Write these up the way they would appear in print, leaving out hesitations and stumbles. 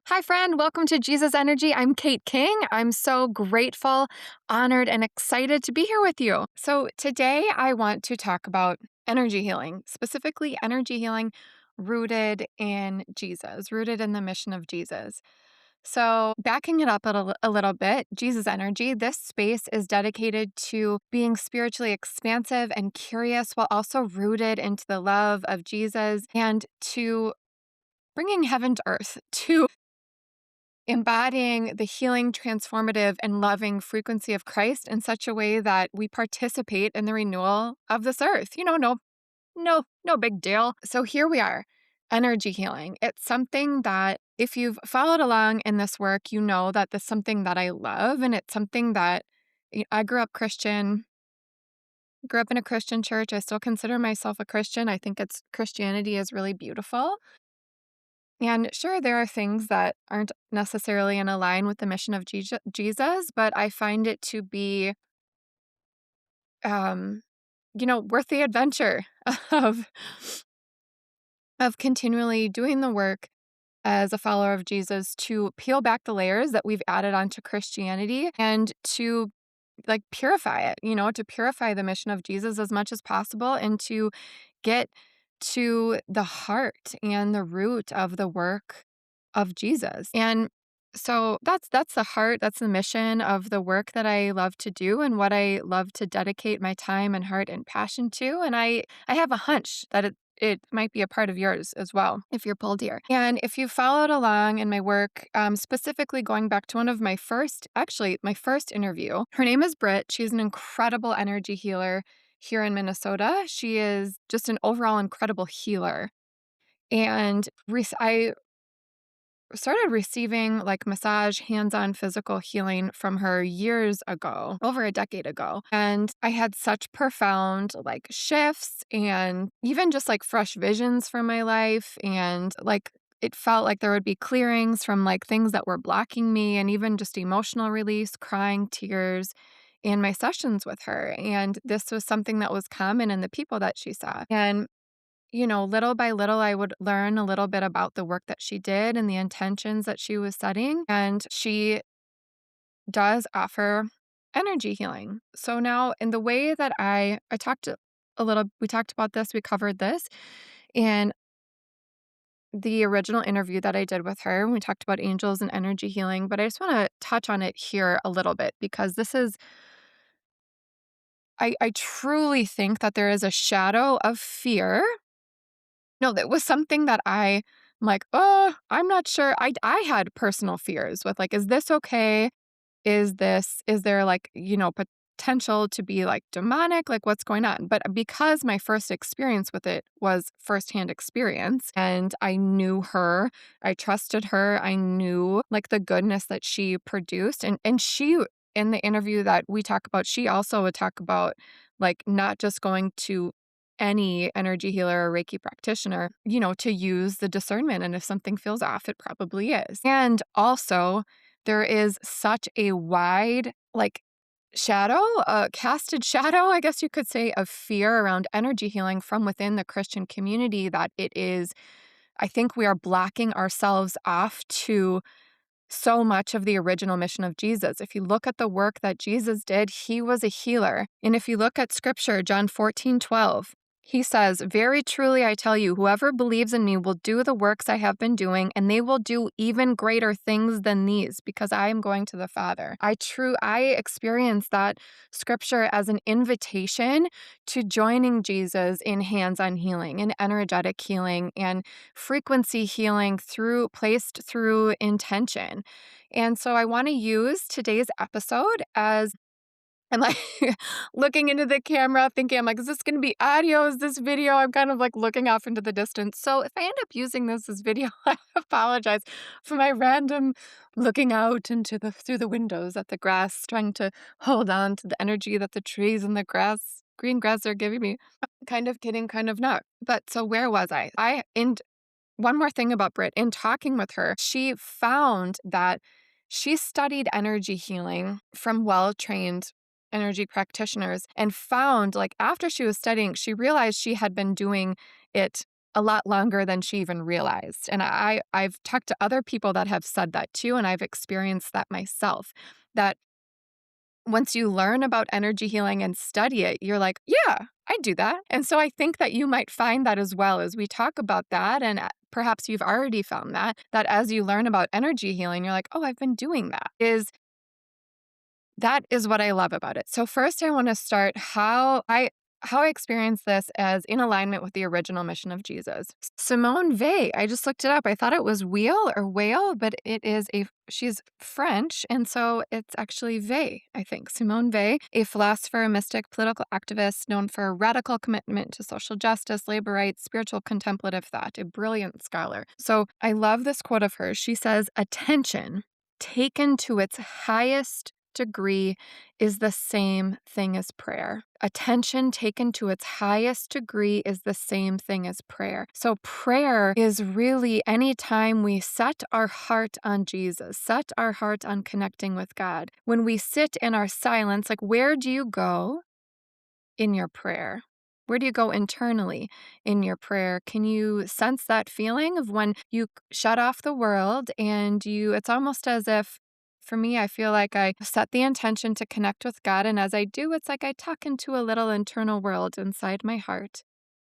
Hi, friend. Welcome to Jesus Energy. I'm Kate King. I'm so grateful, honored, and excited to be here with you. So, today I want to talk about energy healing, specifically energy healing rooted in Jesus, rooted in the mission of Jesus. So, backing it up a little bit, Jesus Energy, this space is dedicated to being spiritually expansive and curious while also rooted into the love of Jesus and to bringing heaven to earth, to embodying the healing, transformative, and loving frequency of Christ in such a way that we participate in the renewal of this earth. No big deal. So here we are, energy healing. It's something that if you've followed along in this work, you know that this is something that I love, and it's something that I grew up Christian, grew up in a Christian church. I still consider myself a Christian. I think Christianity is really beautiful. And sure, there are things that aren't necessarily in line with the mission of Jesus, but I find it to be, um, worth the adventure of of continually doing the work as a follower of Jesus to peel back the layers that we've added onto Christianity and to purify it, to purify the mission of Jesus as much as possible and to get to the heart and the root of the work of Jesus. And so that's the heart, that's the mission of the work that I love to do and what I love to dedicate my time and heart and passion to. And I have a hunch that it might be a part of yours as well, if you're pulled here. And if you followed along in my work, specifically going back to one of my first interview, her name is Britt. She's an incredible energy healer here in Minnesota. She is just an overall incredible healer. And I started receiving massage, hands-on physical healing from her years ago, over a decade ago. And I had such profound shifts and even just fresh visions for my life. And it felt like there would be clearings from things that were blocking me and even just emotional release, crying, tears in my sessions with her. And this was something that was common in the people that she saw. And little by little, I would learn a little bit about the work that she did and the intentions that she was setting. And she does offer energy healing. So now, in the way that I talked a little, we talked about this, we covered this in the original interview that I did with her. We talked about angels and energy healing, but I just want to touch on it here a little bit because I truly think that there is a shadow of fear. No, that was something that I'm like, "Oh, I'm not sure." I had personal fears with, is this okay? Is there, potential to be, demonic? What's going on? But because my first experience with it was firsthand experience, and I knew her, I trusted her, I knew, the goodness that she produced, and she in the interview that we talk about, she also would talk about, not just going to any energy healer or Reiki practitioner, to use the discernment. And if something feels off, it probably is. And also, there is such a wide, shadow, casted shadow, I guess you could say, of fear around energy healing from within the Christian community that I think we are blocking ourselves off to so much of the original mission of Jesus. If you look at the work that Jesus did, he was a healer. And if you look at scripture, John 14:12, he says, "Very truly I tell you, whoever believes in me will do the works I have been doing, and they will do even greater things than these, because I am going to the Father." I experience that scripture as an invitation to joining Jesus in hands-on healing and energetic healing and frequency healing placed through intention. And so I want to use today's episode as I'm looking into the camera thinking, I'm is this going to be audio? Is this video? I'm kind of looking off into the distance. So if I end up using this as video, I apologize for my random looking out through the windows at the grass, trying to hold on to the energy that the trees and the green grass are giving me. Kind of kidding, kind of not. But so where was I? One more thing about Britt, in talking with her, she found that she studied energy healing from well-trained energy practitioners and found, after she was studying, she realized she had been doing it a lot longer than she even realized. And I've talked to other people that have said that too, and I've experienced that myself. That once you learn about energy healing and study it, you're like, yeah, I do that. And so I think that you might find that as well as we talk about that. And perhaps you've already found that as you learn about energy healing, you're like, oh, I've been doing that. That is what I love about it. So first I want to start how I experience this as in alignment with the original mission of Jesus. Simone Weil, I just looked it up. I thought it was wheel or whale, but she's French, and so it's actually Weil, I think. Simone Weil, a philosopher, a mystic, political activist known for a radical commitment to social justice, labor rights, spiritual contemplative thought, a brilliant scholar. So I love this quote of hers. She says, attention taken to its highest degree is the same thing as prayer. Attention taken to its highest degree is the same thing as prayer. So prayer is really any time we set our heart on Jesus, set our heart on connecting with God. When we sit in our silence, like where do you go in your prayer? Where do you go internally in your prayer? Can you sense that feeling of when you shut off the world and it's almost as if, for me, I feel like I set the intention to connect with God. And as I do, it's like I tuck into a little internal world inside my heart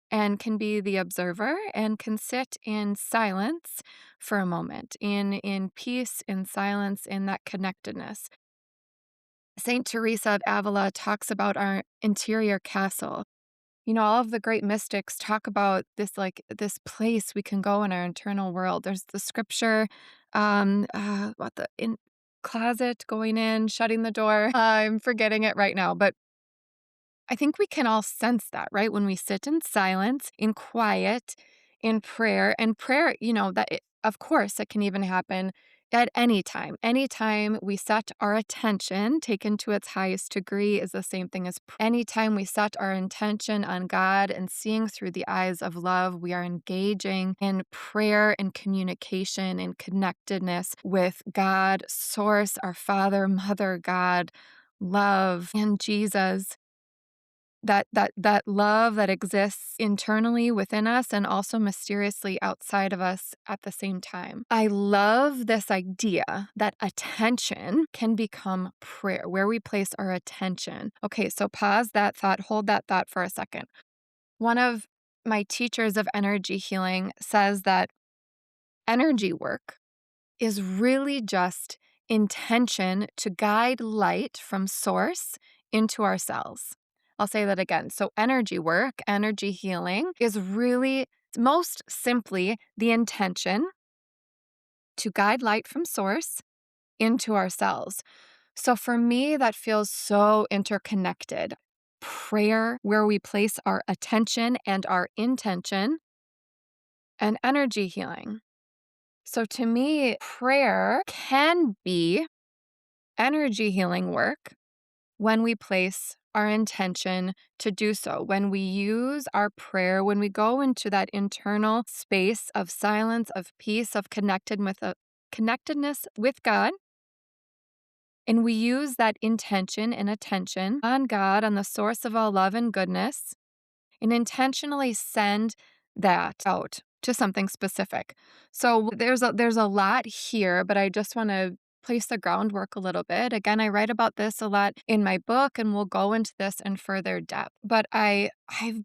and can be the observer and can sit in silence for a moment, in peace, in silence, in that connectedness. Saint Teresa of Avila talks about our interior castle. All of the great mystics talk about this, like this place we can go in our internal world. There's the scripture, about the in closet, going in, shutting the door. I'm forgetting it right now, but I think we can all sense that, right? When we sit in silence, in quiet, in prayer, and prayer, of course, it can even happen at any time. Anytime we set our attention, taken to its highest degree, is the same thing as anytime we set our intention on God and seeing through the eyes of love, we are engaging in prayer and communication and connectedness with God, Source, our Father, Mother, God, love, and Jesus. That love that exists internally within us and also mysteriously outside of us at the same time. I love this idea that attention can become prayer, where we place our attention. Okay, so pause that thought, hold that thought for a second. One of my teachers of energy healing says that energy work is really just intention to guide light from source into our cells. I'll say that again. So, energy work, energy healing is really most simply the intention to guide light from source into our cells. So, for me, that feels so interconnected. Prayer, where we place our attention and our intention, and energy healing. So, to me, prayer can be energy healing work when we place our intention to do so, when we use our prayer, when we go into that internal space of silence, of peace, of connectedness with God, and we use that intention and attention on God, on the source of all love and goodness, and intentionally send that out to something specific. So there's a lot here, but I just want to place the groundwork a little bit. Again, I write about this a lot in my book and we'll go into this in further depth. But I've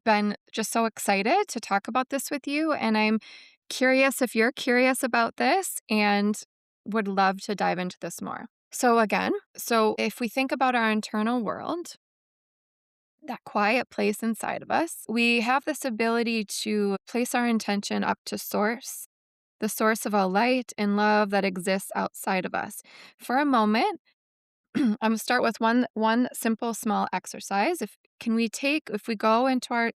been just so excited to talk about this with you, and I'm curious if you're curious about this and would love to dive into this more. So if we think about our internal world, that quiet place inside of us, we have this ability to place our intention up to source, the source of all light and love that exists outside of us. For a moment, I'm going to start with one simple small exercise. If we go into our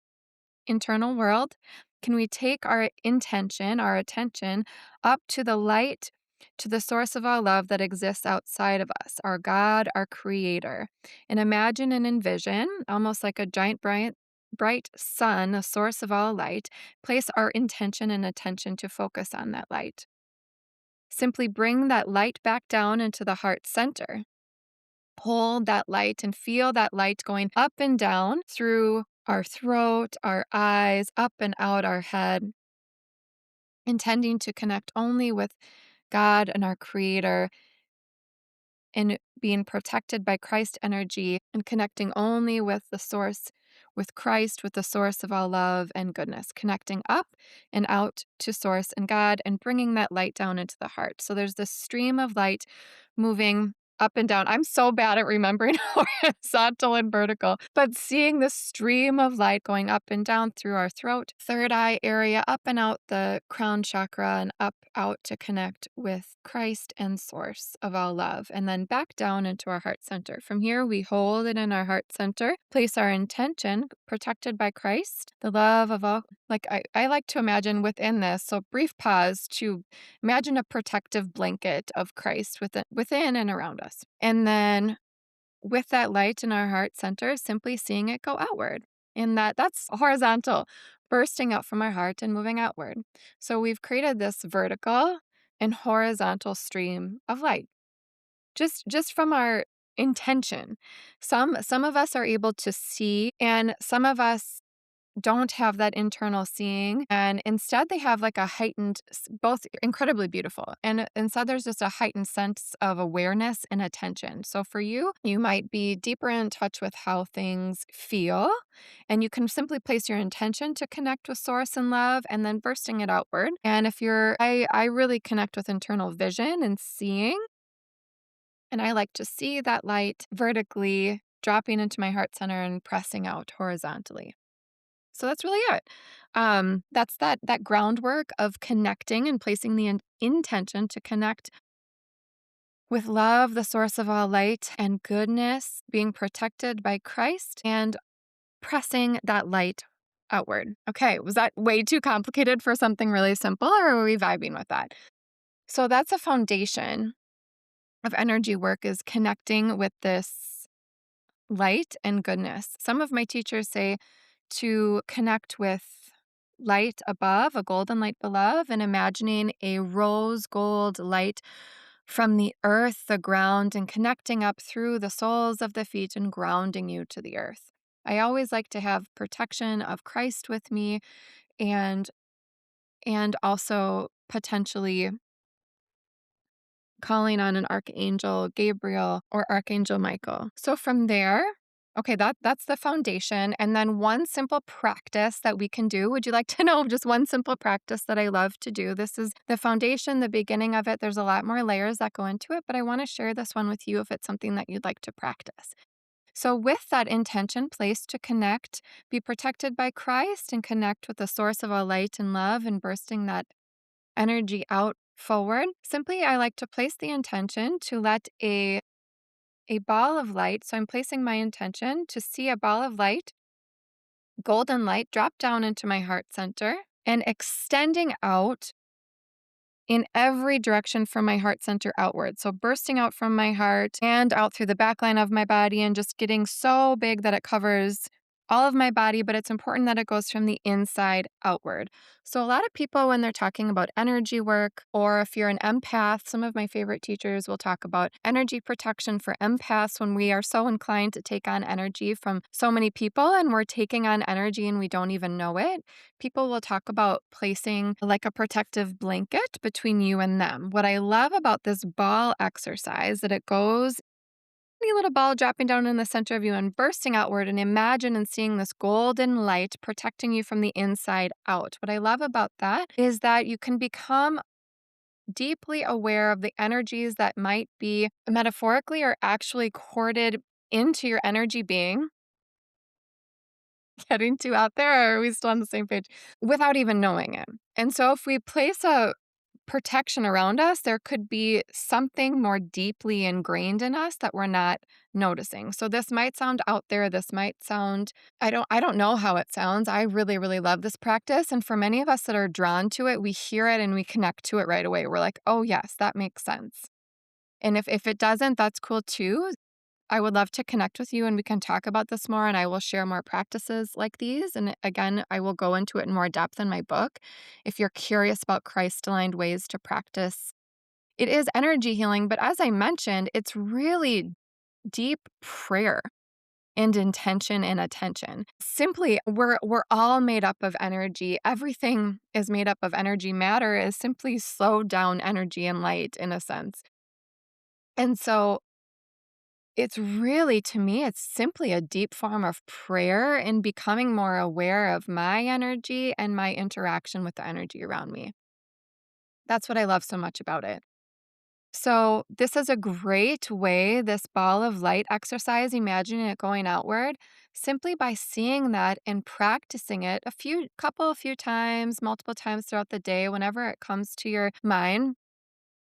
internal world, can we take our intention, our attention up to the light, to the source of all love that exists outside of us, our God, our creator, and imagine and envision almost like a giant bright sun, a source of all light, place our intention and attention to focus on that light. Simply bring that light back down into the heart center. Hold that light and feel that light going up and down through our throat, our eyes, up and out our head. intending to connect only with God and our Creator and being protected by Christ energy and connecting only with the source, with Christ, with the source of all love and goodness, connecting up and out to source and God and bringing that light down into the heart. So there's this stream of light moving up and down. I'm so bad at remembering horizontal and vertical, but seeing the stream of light going up and down through our throat, third eye area, up and out the crown chakra and up out to connect with Christ and source of all love, and then back down into our heart center. From here, we hold it in our heart center, place our intention protected by Christ, the love of all. Like I like to imagine within this, so brief pause to imagine a protective blanket of Christ within and around us. And then with that light in our heart center, simply seeing it go outward. And that's horizontal, bursting out from our heart and moving outward. So we've created this vertical and horizontal stream of light. Just from our intention. Some of us are able to see, and some of us don't have that internal seeing, and instead they have like a heightened both incredibly beautiful, and instead there's just a heightened sense of awareness and attention. So for you, you might be deeper in touch with how things feel, and you can simply place your intention to connect with source and love and then bursting it outward. And if you're I really connect with internal vision and seeing, and I like to see that light vertically dropping into my heart center and pressing out horizontally. So that's really it. That's that groundwork of connecting and placing the intention to connect with love, the source of all light and goodness, being protected by Christ, and pressing that light outward. Okay, was that way too complicated for something really simple, or are we vibing with that? So that's a foundation of energy work, is connecting with this light and goodness. Some of my teachers say to connect with light above, a golden light below, and imagining a rose gold light from the earth, the ground, and connecting up through the soles of the feet and grounding you to the earth. I always like to have protection of Christ with me, and also potentially calling on an archangel Gabriel or archangel Michael. So from there, okay, that's the foundation. And then one simple practice that we can do. Would you like to know just one simple practice that I love to do? This is the foundation, the beginning of it. There's a lot more layers that go into it, but I want to share this one with you if it's something that you'd like to practice. So, with that intention placed to connect, be protected by Christ and connect with the source of all light and love and bursting that energy out forward. Simply, I like to place the intention to let a ball of light. So I'm placing my intention to see a ball of light, golden light, drop down into my heart center and extending out in every direction from my heart center outward. So bursting out from my heart and out through the back line of my body and just getting so big that it covers all of my body, but it's important that it goes from the inside outward. So a lot of people, when they're talking about energy work, or if you're an empath, some of my favorite teachers will talk about energy protection for empaths when we are so inclined to take on energy from so many people and we're taking on energy and we don't even know it. People will talk about placing like a protective blanket between you and them. What I love about this ball exercise that it goes tiny little ball dropping down in the center of you and bursting outward, and imagine and seeing this golden light protecting you from the inside out. What I love about that is that you can become deeply aware of the energies that might be metaphorically or actually corded into your energy being. Getting too out there, or are we still on the same page? Without even knowing it. And so if we place a protection around us, there could be something more deeply ingrained in us that we're not noticing. So this might sound out there. This might sound, I don't know how it sounds. I really, really love this practice. And for many of us that are drawn to it, we hear it and we connect to it right away. We're like, oh yes, that makes sense. And if it doesn't, that's cool too. I would love to connect with you and we can talk about this more, and I will share more practices like these. And again, I will go into it in more depth in my book. If you're curious about Christ aligned ways to practice, it is energy healing, but as I mentioned, it's really deep prayer. and intention and attention. Simply, we're all made up of energy. Everything is made up of energy. Matter is simply slowed down energy and light in a sense. And so it's really, to me, it's simply a deep form of prayer and becoming more aware of my energy and my interaction with the energy around me. That's what I love so much about it. So, this is a great way, this ball of light exercise, imagining it going outward, simply by seeing that and practicing it a few times, multiple times throughout the day, whenever it comes to your mind.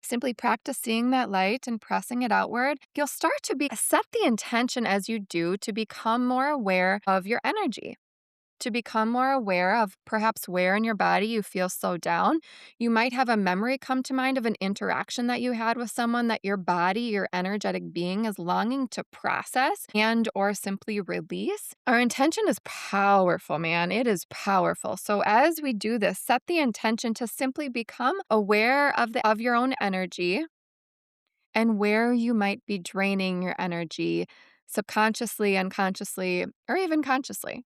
Simply practice seeing that light and pressing it outward. You'll start to set the intention as you do to become more aware of your energy, to become more aware of perhaps where in your body you feel slowed down. You might have a memory come to mind of an interaction that you had with someone that your body, your energetic being is longing to process and or simply release. Our intention is powerful, man. It is powerful. So as we do this, set the intention to simply become aware of your own energy and where you might be draining your energy subconsciously, unconsciously, or even consciously.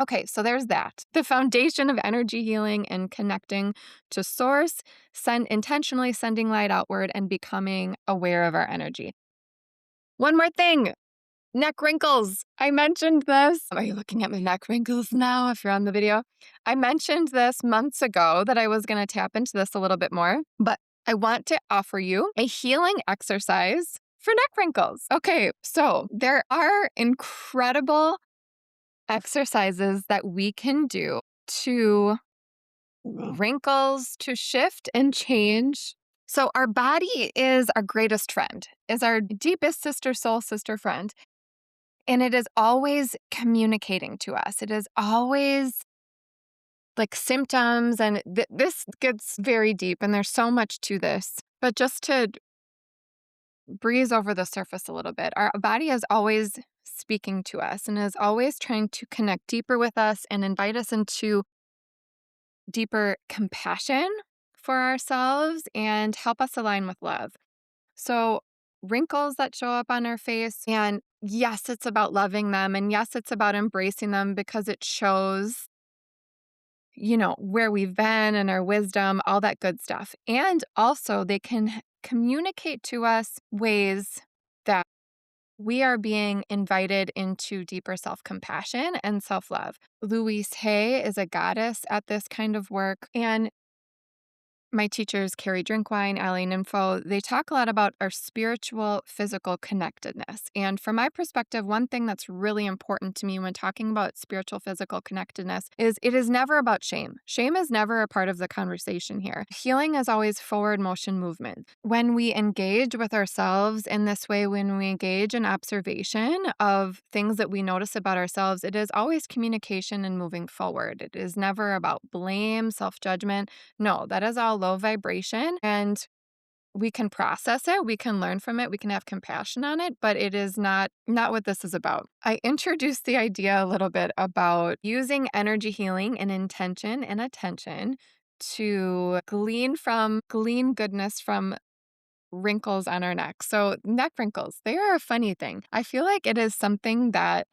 Okay, so there's that. The foundation of energy healing and connecting to source, intentionally sending light outward and becoming aware of our energy. One more thing, neck wrinkles. I mentioned this. Are you looking at my neck wrinkles now if you're on the video? I mentioned this months ago that I was going to tap into this a little bit more, but I want to offer you a healing exercise for neck wrinkles. Okay, so there are incredible exercises that we can do to wrinkles to shift and change. So our body is our greatest friend, is our deepest sister, soul sister friend. And it is always communicating to us. It is always like symptoms. And this gets very deep, and there's so much to this. But just to breeze over the surface a little bit, our body is always speaking to us and is always trying to connect deeper with us and invite us into deeper compassion for ourselves and help us align with love. So, wrinkles that show up on our face, and yes, it's about loving them. And yes, it's about embracing them because it shows, where we've been and our wisdom, all that good stuff. And also, they can communicate to us ways that we are being invited into deeper self compassion and self love. Louise Hay is a goddess at this kind of work. And my teachers, Carrie Drinkwine, Allie Nympho, they talk a lot about our spiritual, physical connectedness. And from my perspective, one thing that's really important to me when talking about spiritual, physical connectedness is it is never about shame. Shame is never a part of the conversation here. Healing is always forward motion movement. When we engage with ourselves in this way, when we engage in observation of things that we notice about ourselves, it is always communication and moving forward. It is never about blame, self judgment. No, that is all low vibration, and we can process it, we can learn from it, we can have compassion on it, but it is not what this is about. I introduced the idea a little bit about using energy healing and intention and attention to glean goodness from wrinkles on our neck. So, neck wrinkles, they are a funny thing. I feel like it is something that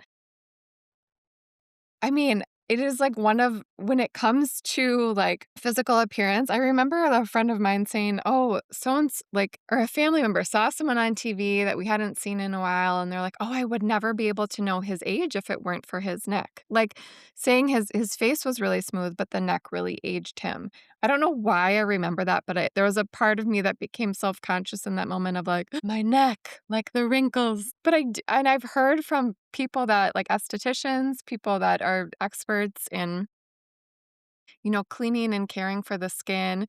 it is like when it comes to like physical appearance, I remember a friend of mine saying, oh, or a family member saw someone on TV that we hadn't seen in a while. And they're like, oh, I would never be able to know his age if it weren't for his neck. Like saying his face was really smooth, but the neck really aged him. I don't know why I remember that, but there was a part of me that became self-conscious in that moment of like, my neck, like the wrinkles. And I've heard from people that like estheticians, people that are experts in, cleaning and caring for the skin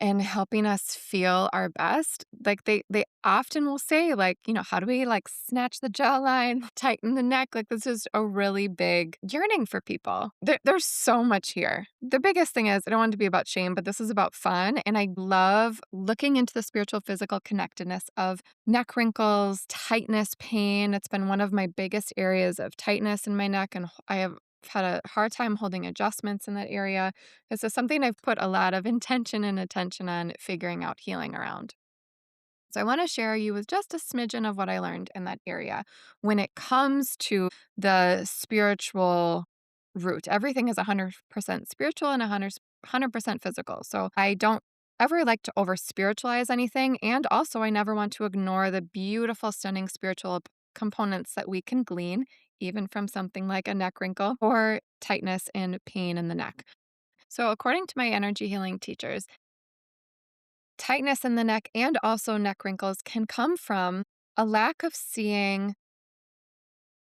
and helping us feel our best. Like they often will say like, how do we like snatch the jawline, tighten the neck? Like this is a really big yearning for people. There's so much here. The biggest thing is I don't want it to be about shame, but this is about fun. And I love looking into the spiritual physical connectedness of neck wrinkles, tightness, pain. It's been one of my biggest areas of tightness in my neck. And I have had a hard time holding adjustments in that area. This is something I've put a lot of intention and attention on figuring out healing around. So I want to share you with just a smidgen of what I learned in that area when it comes to the spiritual root. Everything is 100% spiritual and 100% physical. So I don't ever like to over spiritualize anything. And also, I never want to ignore the beautiful, stunning spiritual components that we can glean, even from something like a neck wrinkle or tightness and pain in the neck. So, according to my energy healing teachers, tightness in the neck and also neck wrinkles can come from a lack of seeing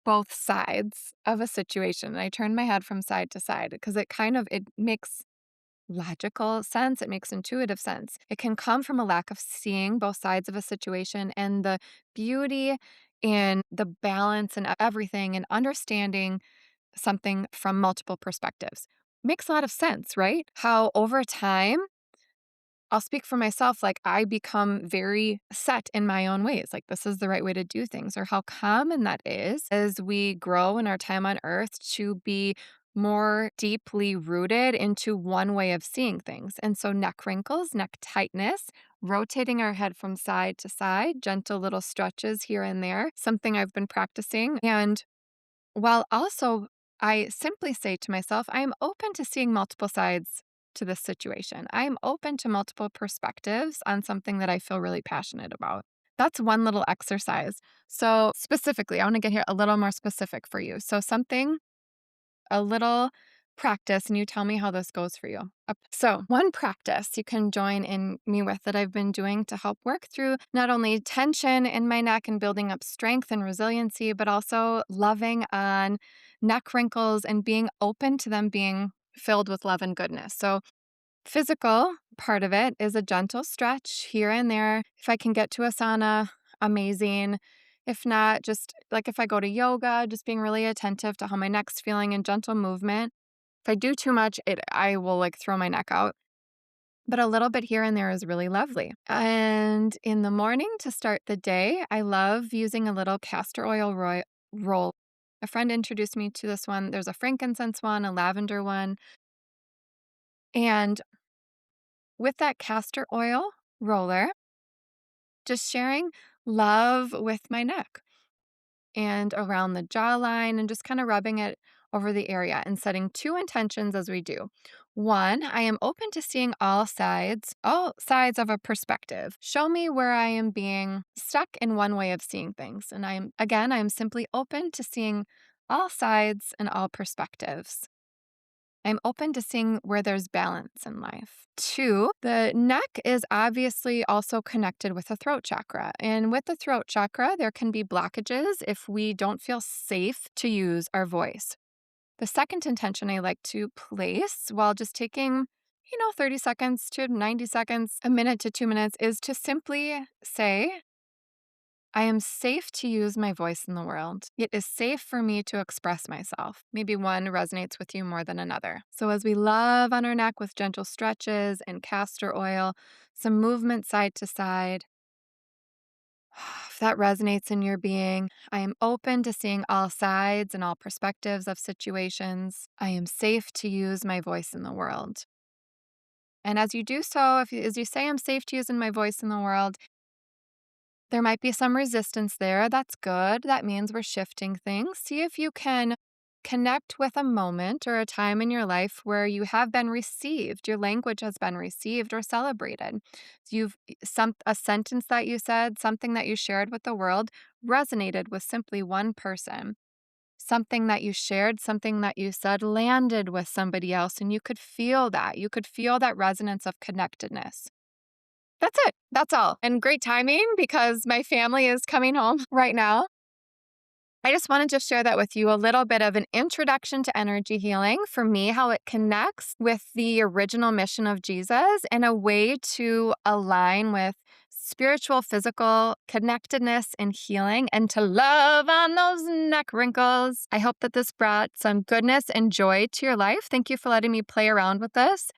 both sides of a situation. And I turn my head from side to side because it makes logical sense, it makes intuitive sense. It can come from a lack of seeing both sides of a situation and the beauty and the balance and everything and understanding something from multiple perspectives. Makes a lot of sense, right? How over time I'll speak for myself, like, I become very set in my own ways, like, this is the right way to do things, or how common that is as we grow in our time on earth to be more deeply rooted into one way of seeing things. And so, neck wrinkles, neck tightness, rotating our head from side to side, gentle little stretches here and there, something I've been practicing. And while also, I simply say to myself, I am open to seeing multiple sides to this situation. I am open to multiple perspectives on something that I feel really passionate about. That's one little exercise. So, specifically, I want to get here a little more specific for you. So, something, a little practice, and you tell me how this goes for you. So, one practice you can join in me with that I've been doing to help work through not only tension in my neck and building up strength and resiliency, but also loving on neck wrinkles and being open to them being filled with love and goodness. So, physical part of it is a gentle stretch here and there. If I can get to a sauna, amazing. If not, just like if I go to yoga, just being really attentive to how my neck's feeling and gentle movement. If I do too much, I will like throw my neck out. But a little bit here and there is really lovely. And in the morning to start the day, I love using a little castor oil roll. A friend introduced me to this one. There's a frankincense one, a lavender one. And with that castor oil roller, just sharing love with my neck and around the jawline and just kind of rubbing it over the area and setting two intentions as we do. One, I am open to seeing all sides of a perspective. Show me where I am being stuck in one way of seeing things. And I am simply open to seeing all sides and all perspectives. I'm open to seeing where there's balance in life. Two, the neck is obviously also connected with the throat chakra. And with the throat chakra, there can be blockages if we don't feel safe to use our voice. The second intention I like to place while just taking 30 seconds to 90 seconds, a minute to 2 minutes, is to simply say, I am safe to use my voice in the world. It is safe for me to express myself. Maybe one resonates with you more than another. So, as we love on our neck with gentle stretches and castor oil, some movement side to side, if that resonates in your being, I am open to seeing all sides and all perspectives of situations. I am safe to use my voice in the world. And as you do so, as you say, I'm safe to use in my voice in the world, there might be some resistance there. That's good. That means we're shifting things. See if you can connect with a moment or a time in your life where you have been received, your language has been received or celebrated. A sentence that you said, something that you shared with the world resonated with simply one person. Something that you shared, something that you said landed with somebody else, and you could feel that. You could feel that resonance of connectedness. That's it. That's all. And great timing because my family is coming home right now. I just wanted to share that with you, a little bit of an introduction to energy healing for me, how it connects with the original mission of Jesus and a way to align with spiritual, physical connectedness and healing and to love on those neck wrinkles. I hope that this brought some goodness and joy to your life. Thank you for letting me play around with this.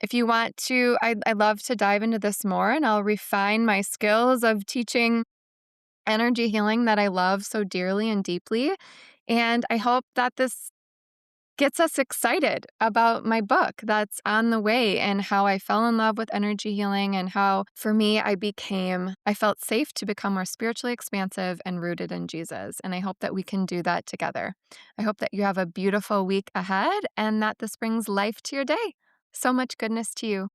If you want to, I'd love to dive into this more and I'll refine my skills of teaching energy healing that I love so dearly and deeply. And I hope that this gets us excited about my book that's on the way and how I fell in love with energy healing and how for me I felt safe to become more spiritually expansive and rooted in Jesus. And I hope that we can do that together. I hope that you have a beautiful week ahead and that this brings life to your day. So much goodness to you.